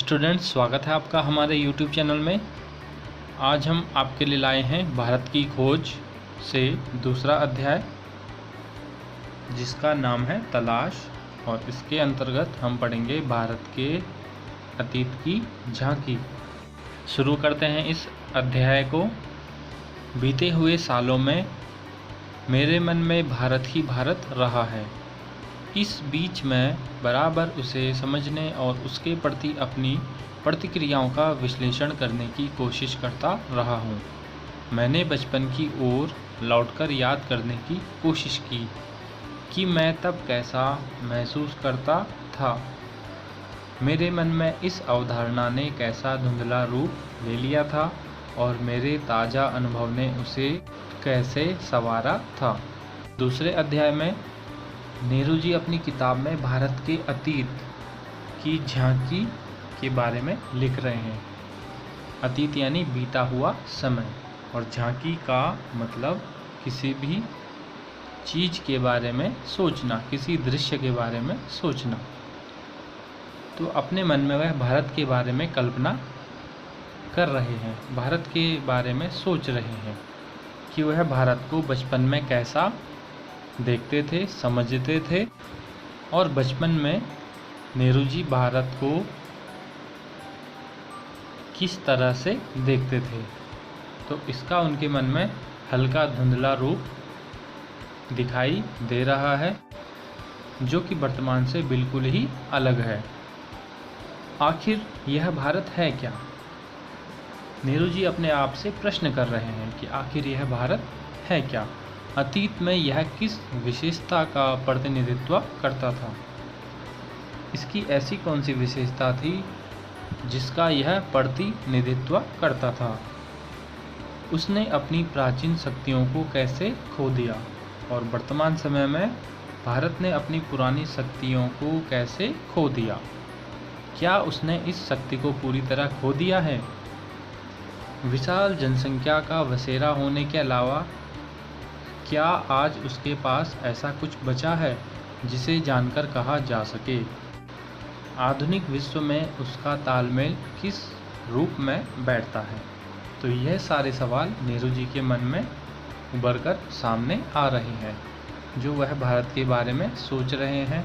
Students, स्वागत है आपका हमारे YouTube चैनल में। आज हम आपके लिए लाए हैं भारत की खोज से दूसरा अध्याय, जिसका नाम है तलाश। और इसके अंतर्गत हम पढ़ेंगे भारत के अतीत की झांकी। शुरू करते हैं इस अध्याय को। बीते हुए सालों में मेरे मन में भारत ही भारत रहा है। इस बीच मैं बराबर उसे समझने और उसके प्रति अपनी प्रतिक्रियाओं का विश्लेषण करने की कोशिश करता रहा हूँ। मैंने बचपन की ओर लौटकर याद करने की कोशिश की कि मैं तब कैसा महसूस करता था। मेरे मन में इस अवधारणा ने कैसा धुंधला रूप ले लिया था और मेरे ताज़ा अनुभव ने उसे कैसे संवारा था। दूसरे अध्याय में नेहरू जी अपनी किताब में भारत के अतीत की झांकी के बारे में लिख रहे हैं। अतीत यानी बीता हुआ समय, और झांकी का मतलब किसी भी चीज़ के बारे में सोचना, किसी दृश्य के बारे में सोचना। तो अपने मन में वह भारत के बारे में कल्पना कर रहे हैं, भारत के बारे में सोच रहे हैं कि वह भारत को बचपन में कैसा देखते थे, समझते थे, और बचपन में नेहरू जी भारत को किस तरह से देखते थे। तो इसका उनके मन में हल्का धुंधला रूप दिखाई दे रहा है, जो कि वर्तमान से बिल्कुल ही अलग है। आखिर यह भारत है क्या? नेहरू जी अपने आप से प्रश्न कर रहे हैं कि आखिर यह भारत है क्या? अतीत में यह किस विशेषता का प्रतिनिधित्व करता था? इसकी ऐसी कौन सी विशेषता थी जिसका यह प्रतिनिधित्व करता था? उसने अपनी प्राचीन शक्तियों को कैसे खो दिया, और वर्तमान समय में भारत ने अपनी पुरानी शक्तियों को कैसे खो दिया? क्या उसने इस शक्ति को पूरी तरह खो दिया है? विशाल जनसंख्या का बसेरा होने के अलावा क्या आज उसके पास ऐसा कुछ बचा है जिसे जानकर कहा जा सके? आधुनिक विश्व में उसका तालमेल किस रूप में बैठता है? तो यह सारे सवाल नेहरू जी के मन में उभरकर सामने आ रहे हैं, जो वह भारत के बारे में सोच रहे हैं,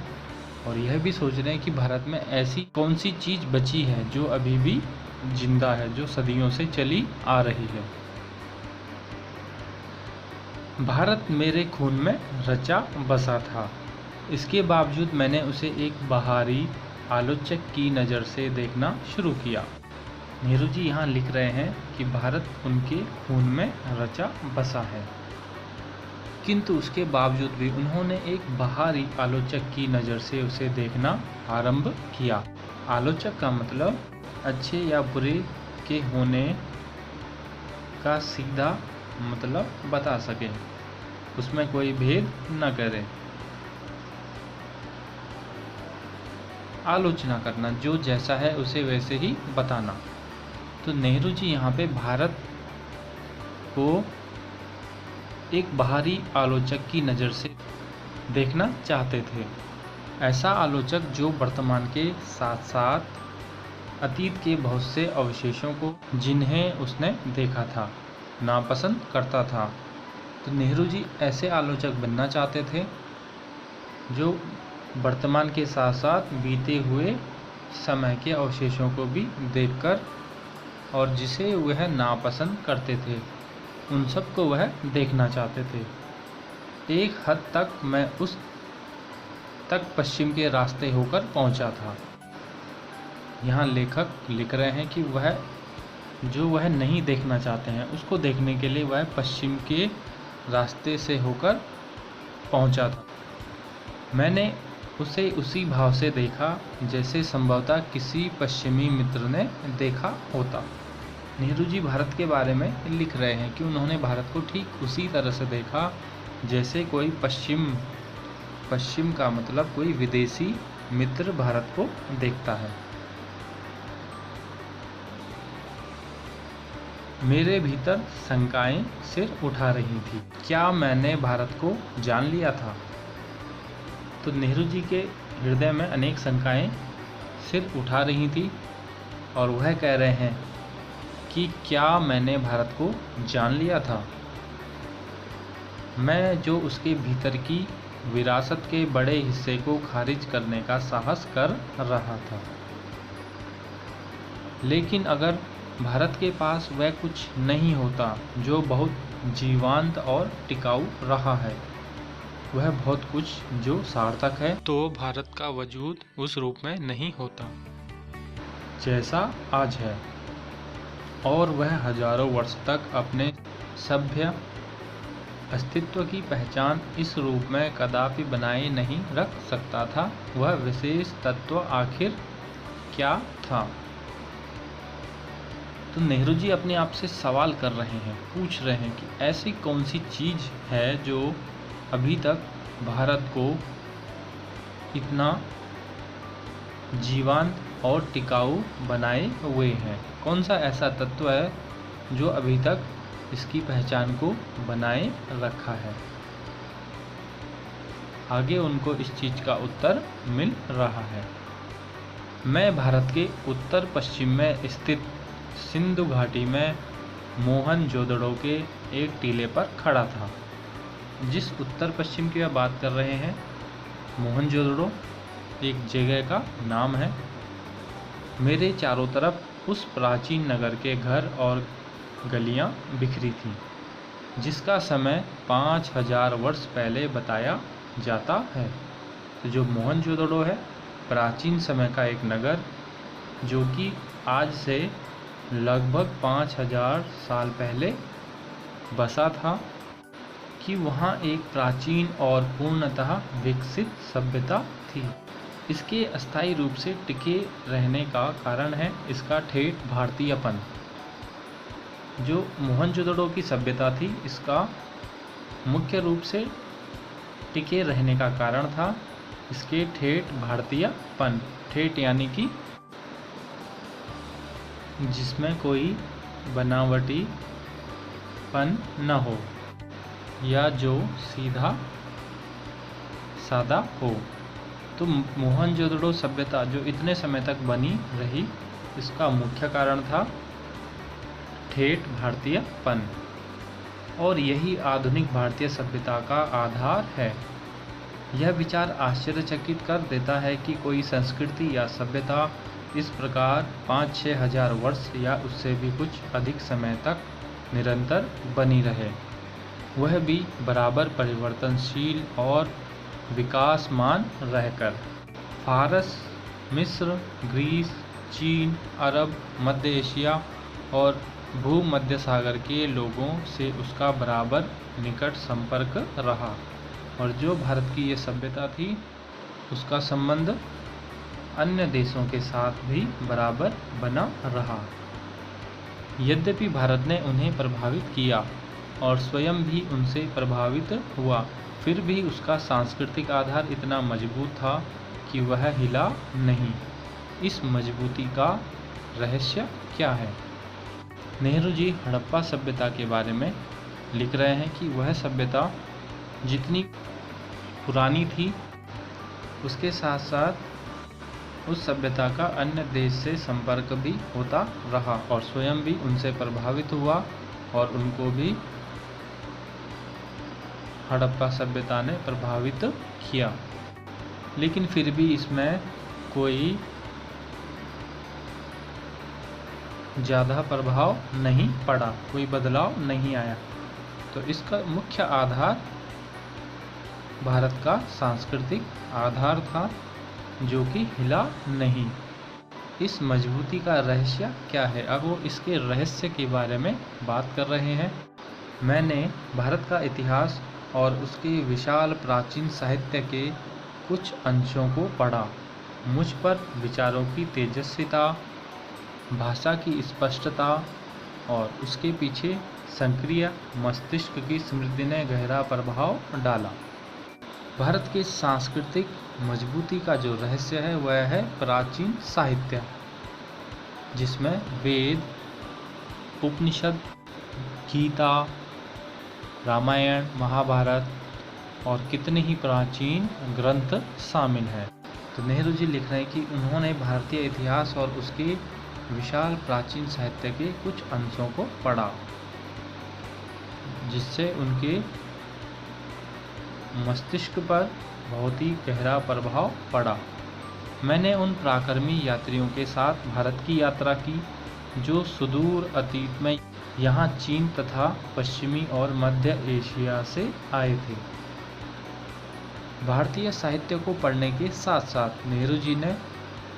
और यह भी सोच रहे हैं कि भारत में ऐसी कौन सी चीज़ बची है जो अभी भी जिंदा है, जो सदियों से चली आ रही है। भारत मेरे खून में रचा बसा था। इसके बावजूद मैंने उसे एक बाहरी आलोचक की नज़र से देखना शुरू किया। नेहरू जी यहाँ लिख रहे हैं कि भारत उनके खून में रचा बसा है, किंतु उसके बावजूद भी उन्होंने एक बाहरी आलोचक की नज़र से उसे देखना आरंभ किया। आलोचक का मतलब अच्छे या बुरे के होने का सीधा मतलब बता सके, उसमें कोई भेद न करे। आलोचना करना, जो जैसा है उसे वैसे ही बताना। तो नेहरू जी यहाँ पे भारत को एक बाहरी आलोचक की नज़र से देखना चाहते थे। ऐसा आलोचक जो वर्तमान के साथ साथ अतीत के बहुत से अवशेषों को, जिन्हें उसने देखा था, नापसंद करता था। तो नेहरू जी ऐसे आलोचक बनना चाहते थे जो वर्तमान के साथ साथ बीते हुए समय के अवशेषों को भी देखकर, और जिसे वह नापसंद करते थे, उन सब को वह देखना चाहते थे। एक हद तक मैं उस तक पश्चिम के रास्ते होकर पहुंचा था। यहाँ लेखक लिख रहे हैं कि वह जो वह नहीं देखना चाहते हैं, उसको देखने के लिए वह पश्चिम के रास्ते से होकर पहुंचा था। मैंने उसे उसी भाव से देखा जैसे संभवतः किसी पश्चिमी मित्र ने देखा होता। नेहरू जी भारत के बारे में लिख रहे हैं कि उन्होंने भारत को ठीक उसी तरह से देखा जैसे कोई पश्चिम का मतलब कोई विदेशी मित्र भारत को देखता है। मेरे भीतर शंकाएं सिर उठा रही थी। क्या मैंने भारत को जान लिया था? तो नेहरू जी के हृदय में अनेक शंकाएं सिर उठा रही थी और वह कह रहे हैं कि क्या मैंने भारत को जान लिया था? मैं जो उसके भीतर की विरासत के बड़े हिस्से को खारिज करने का साहस कर रहा था। लेकिन अगर भारत के पास वह कुछ नहीं होता जो बहुत जीवंत और टिकाऊ रहा है, वह बहुत कुछ जो सार्थक है, तो भारत का वजूद उस रूप में नहीं होता जैसा आज है, और वह हजारों वर्ष तक अपने सभ्य अस्तित्व की पहचान इस रूप में कदापि बनाए नहीं रख सकता था। वह विशेष तत्व आखिर क्या था? तो नेहरू जी अपने आप से सवाल कर रहे हैं, पूछ रहे हैं कि ऐसी कौन सी चीज़ है जो अभी तक भारत को इतना जीवंत और टिकाऊ बनाए हुए हैं? कौन सा ऐसा तत्व है जो अभी तक इसकी पहचान को बनाए रखा है? आगे उनको इस चीज़ का उत्तर मिल रहा है। मैं भारत के उत्तर पश्चिम में स्थित सिंधु घाटी में मोहनजोदड़ो के एक टीले पर खड़ा था। जिस उत्तर पश्चिम की वह बात कर रहे हैं, मोहनजोदड़ो एक जगह का नाम है। मेरे चारों तरफ उस प्राचीन नगर के घर और गलियां बिखरी थीं, जिसका समय 5000 वर्ष पहले बताया जाता है। तो जो मोहनजोदड़ो है, प्राचीन समय का एक नगर जो कि आज से लगभग 5000 साल पहले बसा था, कि वहाँ एक प्राचीन और पूर्णतः विकसित सभ्यता थी। इसके अस्थायी रूप से टिके रहने का कारण है इसका ठेठ भारतीयपन। जो मोहनजोदड़ो की सभ्यता थी, इसका मुख्य रूप से टिके रहने का कारण था इसके ठेठ भारतीयपन। ठेठ यानी कि जिसमें कोई बनावटीपन न हो, या जो सीधा सादा हो। तो मोहनजोदड़ो सभ्यता जो इतने समय तक बनी रही, इसका मुख्य कारण था ठेठ भारतीयपन, और यही आधुनिक भारतीय सभ्यता का आधार है। यह विचार आश्चर्यचकित कर देता है कि कोई संस्कृति या सभ्यता इस प्रकार 5-6 हजार वर्ष या उससे भी कुछ अधिक समय तक निरंतर बनी रहे, वह भी बराबर परिवर्तनशील और विकासमान रहकर। फारस, मिस्र, ग्रीस, चीन, अरब, मध्य एशिया और भूमध्य सागर के लोगों से उसका बराबर निकट संपर्क रहा, और जो भारत की ये सभ्यता थी, उसका संबंध अन्य देशों के साथ भी बराबर बना रहा। यद्यपि भारत ने उन्हें प्रभावित किया और स्वयं भी उनसे प्रभावित हुआ, फिर भी उसका सांस्कृतिक आधार इतना मजबूत था कि वह हिला नहीं। इस मजबूती का रहस्य क्या है? नेहरू जी हड़प्पा सभ्यता के बारे में लिख रहे हैं कि वह सभ्यता जितनी पुरानी थी, उसके साथ साथ उस सभ्यता का अन्य देश से संपर्क भी होता रहा, और स्वयं भी उनसे प्रभावित हुआ, और उनको भी हड़प्पा सभ्यता ने प्रभावित किया। लेकिन फिर भी इसमें कोई ज़्यादा प्रभाव नहीं पड़ा, कोई बदलाव नहीं आया। तो इसका मुख्य आधार भारत का सांस्कृतिक आधार था, जो कि हिला नहीं। इस मजबूती का रहस्य क्या है? अब वो इसके रहस्य के बारे में बात कर रहे हैं। मैंने भारत का इतिहास और उसके विशाल प्राचीन साहित्य के कुछ अंशों को पढ़ा। मुझ पर विचारों की तेजस्विता, भाषा की स्पष्टता और उसके पीछे सक्रिय मस्तिष्क की समृद्धि ने गहरा प्रभाव डाला। भारत के सांस्कृतिक मजबूती का जो रहस्य है वह है प्राचीन साहित्य, जिसमें वेद, उपनिषद, गीता, रामायण, महाभारत और कितने ही प्राचीन ग्रंथ शामिल हैं। तो नेहरू जी लिख रहे हैं कि उन्होंने भारतीय इतिहास और उसके विशाल प्राचीन साहित्य के कुछ अंशों को पढ़ा, जिससे उनके मस्तिष्क पर बहुत ही गहरा प्रभाव पड़ा। मैंने उन पराक्रमी यात्रियों के साथ भारत की यात्रा की जो सुदूर अतीत में यहाँ चीन तथा पश्चिमी और मध्य एशिया से आए थे। भारतीय साहित्य को पढ़ने के साथ साथ नेहरू जी ने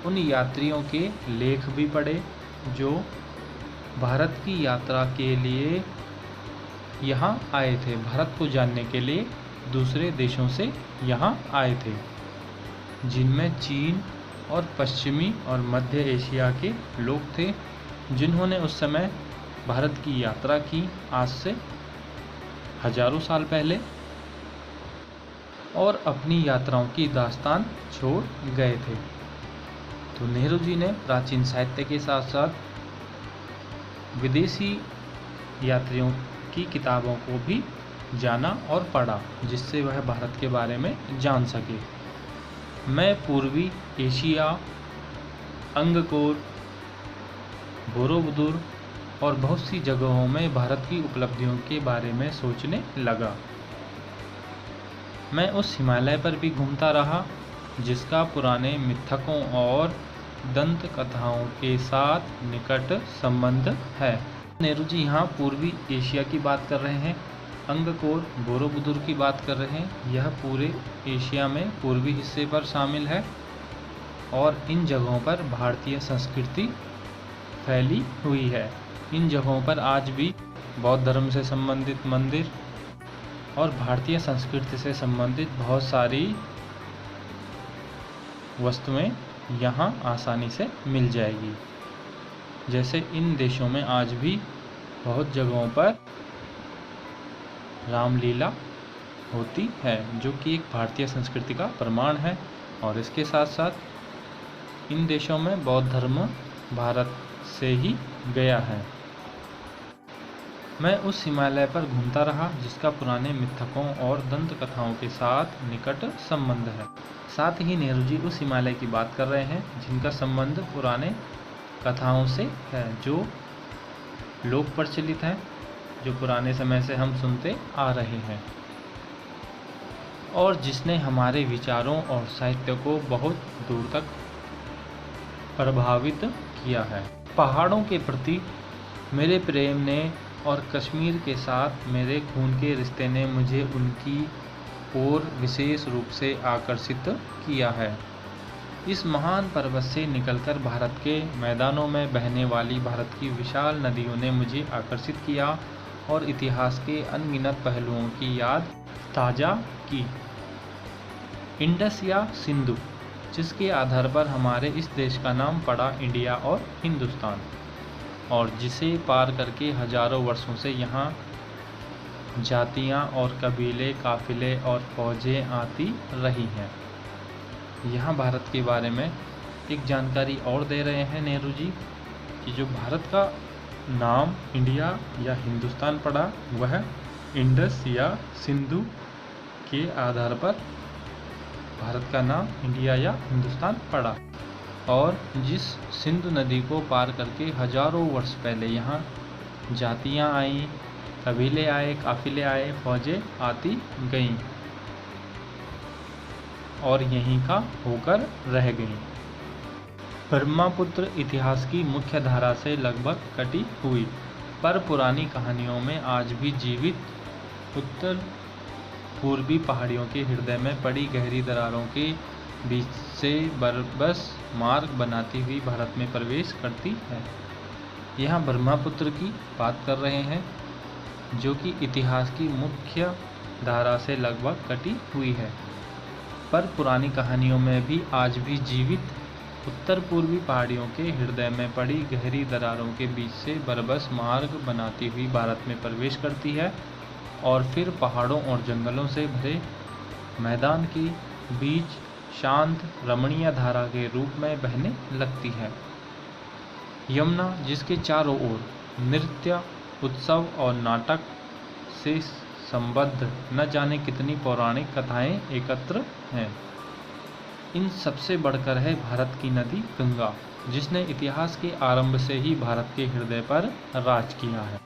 उन यात्रियों के लेख भी पढ़े जो भारत की यात्रा के लिए यहाँ आए थे, भारत को जानने के लिए दूसरे देशों से यहाँ आए थे, जिनमें चीन और पश्चिमी और मध्य एशिया के लोग थे, जिन्होंने उस समय भारत की यात्रा की आज से हजारों साल पहले, और अपनी यात्राओं की दास्तान छोड़ गए थे। तो नेहरू जी ने प्राचीन साहित्य के साथ साथ विदेशी यात्रियों की किताबों को भी जाना और पढ़ा, जिससे वह भारत के बारे में जान सके। मैं पूर्वी एशिया, अंगकोर, बोरोबुदुर और बहुत सी जगहों में भारत की उपलब्धियों के बारे में सोचने लगा। मैं उस हिमालय पर भी घूमता रहा जिसका पुराने मिथकों और दंत कथाओं के साथ निकट संबंध है। नेहरू जी यहाँ पूर्वी एशिया की बात कर रहे हैं, अंगकोर, बोरोबुदुर की बात कर रहे हैं। यह पूरे एशिया में पूर्वी हिस्से पर शामिल है और इन जगहों पर भारतीय संस्कृति फैली हुई है। इन जगहों पर आज भी बौद्ध धर्म से संबंधित मंदिर और भारतीय संस्कृति से संबंधित बहुत सारी वस्तुएं यहाँ आसानी से मिल जाएगी। जैसे इन देशों में आज भी बहुत जगहों पर रामलीला होती है, जो कि एक भारतीय संस्कृति का प्रमाण है। और इसके साथ साथ इन देशों में बौद्ध धर्म भारत से ही गया है। मैं उस हिमालय पर घूमता रहा जिसका पुराने मिथकों और दंत कथाओं के साथ निकट संबंध है। साथ ही नेहरू जी उस हिमालय की बात कर रहे हैं जिनका संबंध पुराने कथाओं से है, जो लोक प्रचलित हैं, जो पुराने समय से हम सुनते आ रहे हैं और जिसने हमारे विचारों और साहित्य को बहुत दूर तक प्रभावित किया है। पहाड़ों के प्रति मेरे प्रेम ने और कश्मीर के साथ मेरे खून के रिश्ते ने मुझे उनकी ओर विशेष रूप से आकर्षित किया है। इस महान पर्वत से निकलकर भारत के मैदानों में बहने वाली भारत की विशाल नदियों ने मुझे आकर्षित किया और इतिहास के अनगिनत पहलुओं की याद ताज़ा की। इंडस या सिंधु, जिसके आधार पर हमारे इस देश का नाम पड़ा इंडिया और हिंदुस्तान, और जिसे पार करके हजारों वर्षों से यहाँ जातियाँ और कबीले, काफिले और फौजें आती रही हैं। यहाँ भारत के बारे में एक जानकारी और दे रहे हैं नेहरू जी कि जो भारत का नाम इंडिया या हिंदुस्तान पड़ा वह इंडस या सिंधु के आधार पर भारत का नाम इंडिया या हिंदुस्तान पड़ा, और जिस सिंधु नदी को पार करके हजारों वर्ष पहले यहाँ जातियाँ आईं, कबीले आए, काफिले आए, फौजें आती गईं और यहीं का होकर रह गईं। ब्रह्मपुत्र इतिहास की मुख्य धारा से लगभग कटी हुई, पर पुरानी कहानियों में आज भी जीवित उत्तर पूर्वी पहाड़ियों के हृदय में पड़ी गहरी दरारों के बीच से बरबस मार्ग बनाती हुई भारत में प्रवेश करती है। यहाँ ब्रह्मपुत्र की बात कर रहे हैं, जो कि इतिहास की मुख्य धारा से लगभग कटी हुई है, पर पुरानी कहानियों में भी आज भी जीवित उत्तर पूर्वी पहाड़ियों के हृदय में पड़ी गहरी दरारों के बीच से बरबस मार्ग बनाती हुई भारत में प्रवेश करती है और फिर पहाड़ों और जंगलों से भरे मैदान के बीच शांत रमणीय धारा के रूप में बहने लगती है। यमुना, जिसके चारों ओर नृत्य, उत्सव और नाटक से संबद्ध न जाने कितनी पौराणिक कथाएं एकत्र हैं। इन सबसे बढ़कर है भारत की नदी गंगा, जिसने इतिहास के आरंभ से ही भारत के हृदय पर राज किया है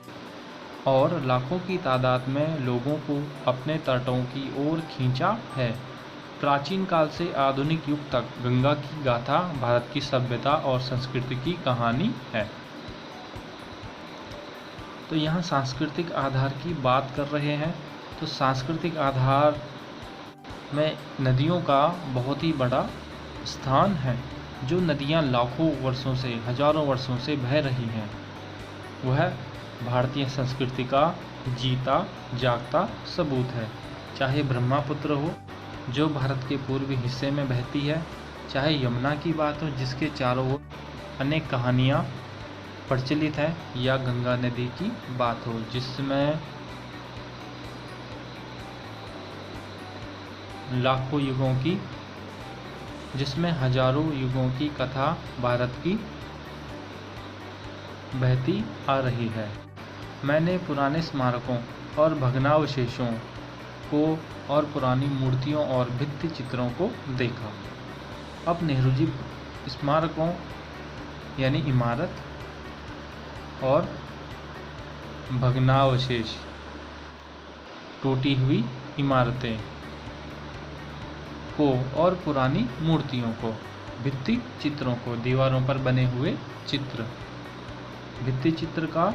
और लाखों की तादाद में लोगों को अपने तटों की ओर खींचा है। प्राचीन काल से आधुनिक युग तक गंगा की गाथा भारत की सभ्यता और संस्कृति की कहानी है। तो यहाँ सांस्कृतिक आधार की बात कर रहे हैं, तो सांस्कृतिक आधार में नदियों का बहुत ही बड़ा स्थान है। जो नदियाँ लाखों वर्षों से, हजारों वर्षों से बह रही हैं, वह भारतीय संस्कृति का जीता जागता सबूत है। चाहे ब्रह्मपुत्र हो जो भारत के पूर्वी हिस्से में बहती है, चाहे यमुना की बात हो जिसके चारों ओर अनेक कहानियाँ प्रचलित है, या गंगा नदी की बात हो जिसमें लाखों युगों की, जिसमें हजारों युगों की कथा भारत की बहती आ रही है। मैंने पुराने स्मारकों और भग्नावशेषों को और पुरानी मूर्तियों और भित्ति चित्रों को देखा। अब नेहरू जी स्मारकों यानी इमारत और भग्नावशेष, टूटी हुई इमारतें को और पुरानी मूर्तियों को, भित्ति चित्रों को, दीवारों पर बने हुए चित्र, भित्ति चित्र का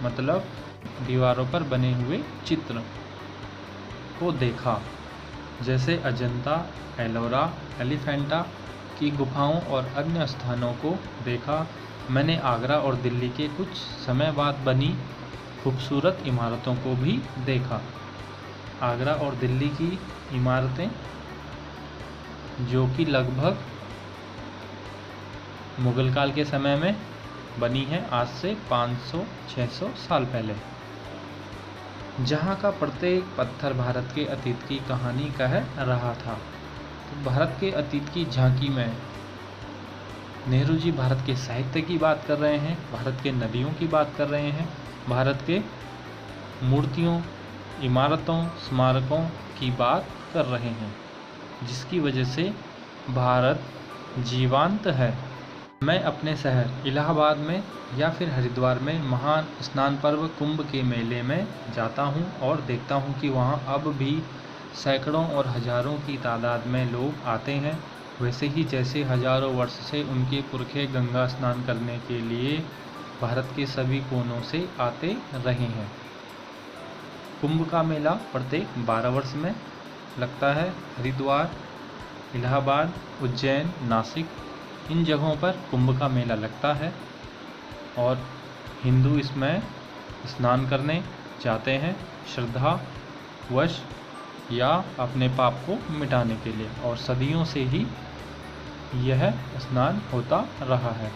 मतलब दीवारों पर बने हुए चित्र को देखा। जैसे अजंता, एलोरा, एलिफेंटा की गुफाओं और अन्य स्थानों को देखा। मैंने आगरा और दिल्ली के कुछ समय बाद बनी खूबसूरत इमारतों को भी देखा। आगरा और दिल्ली की इमारतें जो कि लगभग मुगल काल के समय में बनी है, आज से 500-600 साल पहले, जहाँ का प्रत्येक पत्थर भारत के अतीत की कहानी कह रहा था। तो भारत के अतीत की झांकी में नेहरू जी भारत के साहित्य की बात कर रहे हैं, भारत के नदियों की बात कर रहे हैं, भारत के मूर्तियों, इमारतों, स्मारकों की बात कर रहे हैं, जिसकी वजह से भारत जीवंत है। मैं अपने शहर इलाहाबाद में या फिर हरिद्वार में महान स्नान पर्व कुंभ के मेले में जाता हूं और देखता हूं कि वहां अब भी सैकड़ों और हजारों की तादाद में लोग आते हैं, वैसे ही जैसे हजारों वर्ष से उनके पुरखे गंगा स्नान करने के लिए भारत के सभी कोनों से आते रहे हैं। कुंभ का मेला प्रत्येक 12 वर्ष में लगता है। हरिद्वार, इलाहाबाद, उज्जैन, नासिक, इन जगहों पर कुंभ का मेला लगता है और हिंदू इसमें स्नान करने जाते हैं श्रद्धावश या अपने पाप को मिटाने के लिए, और सदियों से ही यह स्नान होता रहा है।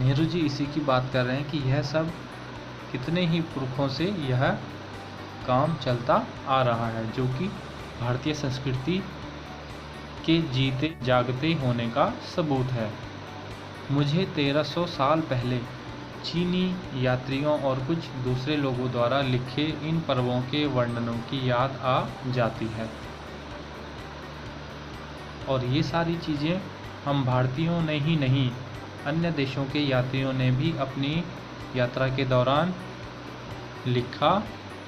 नेहरू जी इसी की बात कर रहे हैं कि यह सब कितने ही पुरखों से यह काम चलता आ रहा है, जो कि भारतीय संस्कृति के जीते जागते होने का सबूत है। मुझे 1300 साल पहले चीनी यात्रियों और कुछ दूसरे लोगों द्वारा लिखे इन पर्वों के वर्णनों की याद आ जाती है, और ये सारी चीज़ें हम भारतीयों ने ही नहीं, अन्य देशों के यात्रियों ने भी अपनी यात्रा के दौरान लिखा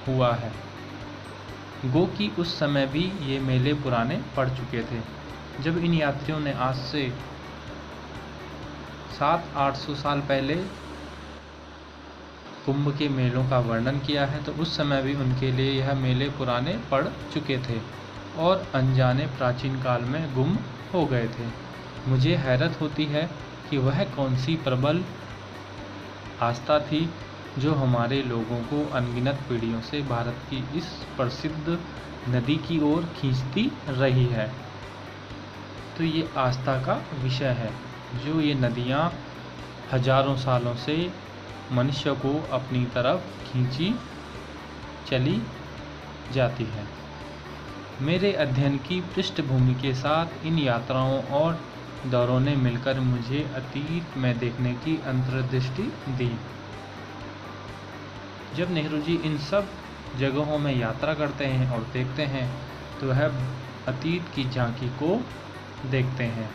हुआ है। गो कि उस समय भी ये मेले पुराने पड़ चुके थे। जब इन यात्रियों ने आज से 700-800 साल पहले कुंभ के मेलों का वर्णन किया है, तो उस समय भी उनके लिए यह मेले पुराने पड़ चुके थे और अनजाने प्राचीन काल में गुम हो गए थे। मुझे हैरत होती है कि वह कौन सी प्रबल आस्था थी जो हमारे लोगों को अनगिनत पीढ़ियों से भारत की इस प्रसिद्ध नदी की ओर खींचती रही है। तो ये आस्था का विषय है, जो ये नदियाँ हजारों सालों से मनुष्य को अपनी तरफ खींची चली जाती है। मेरे अध्ययन की पृष्ठभूमि के साथ इन यात्राओं और दौरों ने मिलकर मुझे अतीत में देखने की अंतर्दृष्टि दी। जब नेहरू जी इन सब जगहों में यात्रा करते हैं और देखते हैं, तो वह अतीत की झांकी को देखते हैं।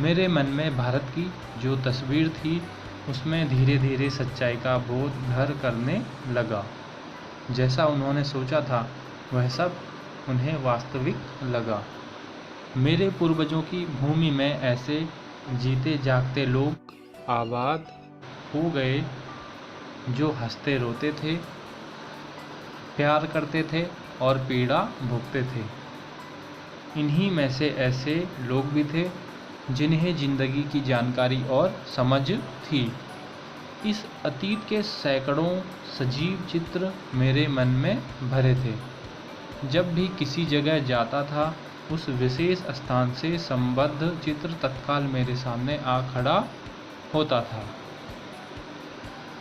मेरे मन में भारत की जो तस्वीर थी उसमें धीरे धीरे सच्चाई का बोध घर करने लगा। जैसा उन्होंने सोचा था वह सब उन्हें वास्तविक लगा। मेरे पूर्वजों की भूमि में ऐसे जीते जागते लोग आबाद हो गए जो हंसते रोते थे, प्यार करते थे और पीड़ा भोगते थे। इन्हीं में से ऐसे लोग भी थे जिन्हें ज़िंदगी की जानकारी और समझ थी। इस अतीत के सैकड़ों सजीव चित्र मेरे मन में भरे थे। जब भी किसी जगह जाता था उस विशेष स्थान से संबद्ध चित्र तत्काल मेरे सामने आ खड़ा होता था।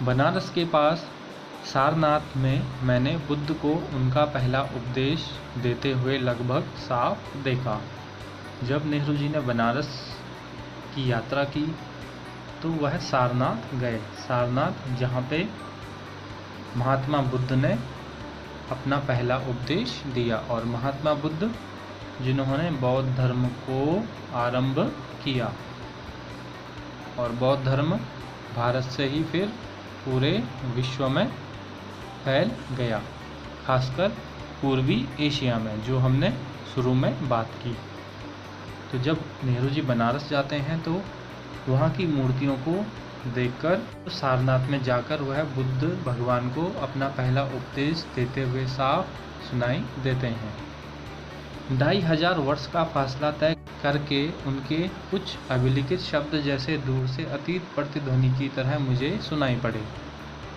बनारस के पास सारनाथ में मैंने बुद्ध को उनका पहला उपदेश देते हुए लगभग साफ देखा। जब नेहरू जी ने बनारस की यात्रा की तो वह सारनाथ गए। सारनाथ जहाँ पे महात्मा बुद्ध ने अपना पहला उपदेश दिया और महात्मा बुद्ध जिन्होंने बौद्ध धर्म को आरंभ किया और बौद्ध धर्म भारत से ही फिर पूरे विश्व में फैल गया, खासकर पूर्वी एशिया में, जो हमने शुरू में बात की। तो जब नेहरू जी बनारस जाते हैं तो वहाँ की मूर्तियों को देखकर सारनाथ में जाकर वह बुद्ध भगवान को अपना पहला उपदेश देते हुए साफ सुनाई देते हैं। 2500 वर्ष का फासला तय करके उनके कुछ अभिलिखित शब्द जैसे दूर से अतीत प्रतिध्वनि की तरह मुझे सुनाई पड़े।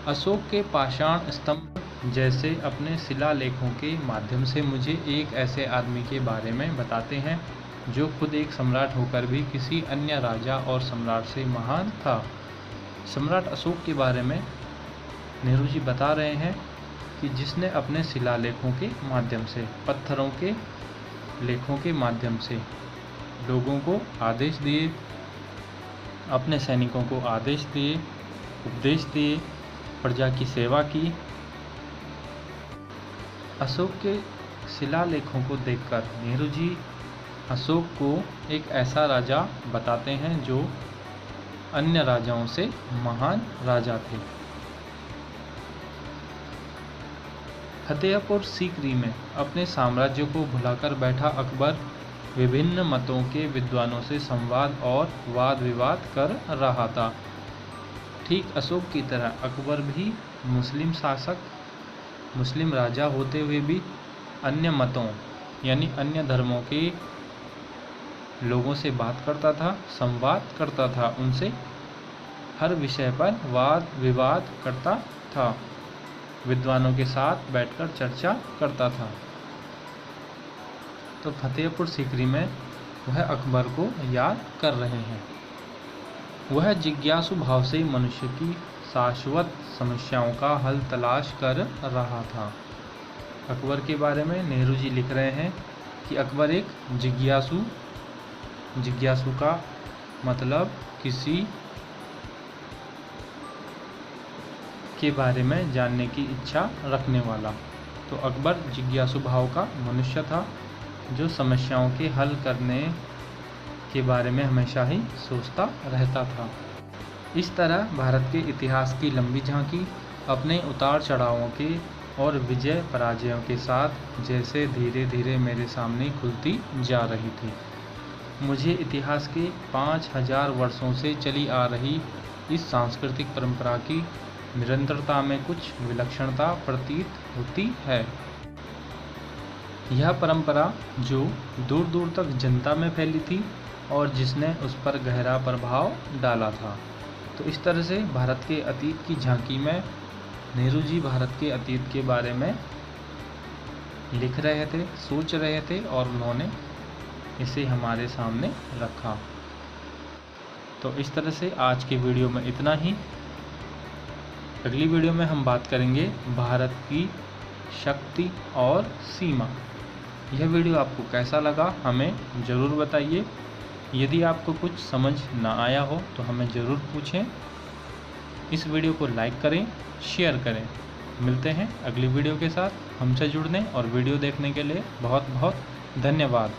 अशोक के पाषाण स्तंभ जैसे अपने शिलालेखों के माध्यम से मुझे एक ऐसे आदमी के बारे में बताते हैं जो खुद एक सम्राट होकर भी किसी अन्य राजा और सम्राट से महान था। सम्राट अशोक के बारे में नेहरू जी बता रहे हैं कि जिसने अपने शिलालेखों के माध्यम से, पत्थरों के लेखों के माध्यम से लोगों को आदेश दिए, अपने सैनिकों को आदेश दिए, उपदेश दिए, प्रजा की सेवा की। अशोक के शिलालेखों को देखकर नेहरू जी अशोक को एक ऐसा राजा बताते हैं जो अन्य राजाओं से महान राजा थे। फतेहपुर सीकरी में अपने साम्राज्य को भुलाकर बैठा अकबर विभिन्न मतों के विद्वानों से संवाद और वाद विवाद कर रहा था। ठीक अशोक की तरह अकबर भी मुस्लिम शासक, मुस्लिम राजा होते हुए भी अन्य मतों यानी अन्य धर्मों के लोगों से बात करता था, संवाद करता था, उनसे हर विषय पर वाद विवाद करता था, विद्वानों के साथ बैठकर चर्चा करता था। तो फतेहपुर सीकरी में वह अकबर को याद कर रहे हैं। वह जिज्ञासु भाव से मनुष्य की शाश्वत समस्याओं का हल तलाश कर रहा था। अकबर के बारे में नेहरू जी लिख रहे हैं कि अकबर एक जिज्ञासु का मतलब किसी के बारे में जानने की इच्छा रखने वाला। तो अकबर जिज्ञासु भाव का मनुष्य था जो समस्याओं के हल करने के बारे में हमेशा ही सोचता रहता था। इस तरह भारत के इतिहास की लंबी झांकी अपने उतार चढ़ावों के और विजय पराजयों के साथ जैसे धीरे धीरे मेरे सामने खुलती जा रही थी। मुझे इतिहास के 5000 वर्षों से चली आ रही इस सांस्कृतिक परंपरा की निरंतरता में कुछ विलक्षणता प्रतीत होती है। यह परंपरा जो दूर दूर तक जनता में फैली थी और जिसने उस पर गहरा प्रभाव डाला था। तो इस तरह से भारत के अतीत की झांकी में नेहरू जी भारत के अतीत के बारे में लिख रहे थे, सोच रहे थे और उन्होंने इसे हमारे सामने रखा। तो इस तरह से आज के वीडियो में इतना ही। अगली वीडियो में हम बात करेंगे भारत की शक्ति और सीमा। यह वीडियो आपको कैसा लगा हमें ज़रूर बताइए। यदि आपको कुछ समझ ना आया हो तो हमें ज़रूर पूछें। इस वीडियो को लाइक करें, शेयर करें। मिलते हैं अगली वीडियो के साथ। हमसे जुड़ने और वीडियो देखने के लिए बहुत बहुत धन्यवाद।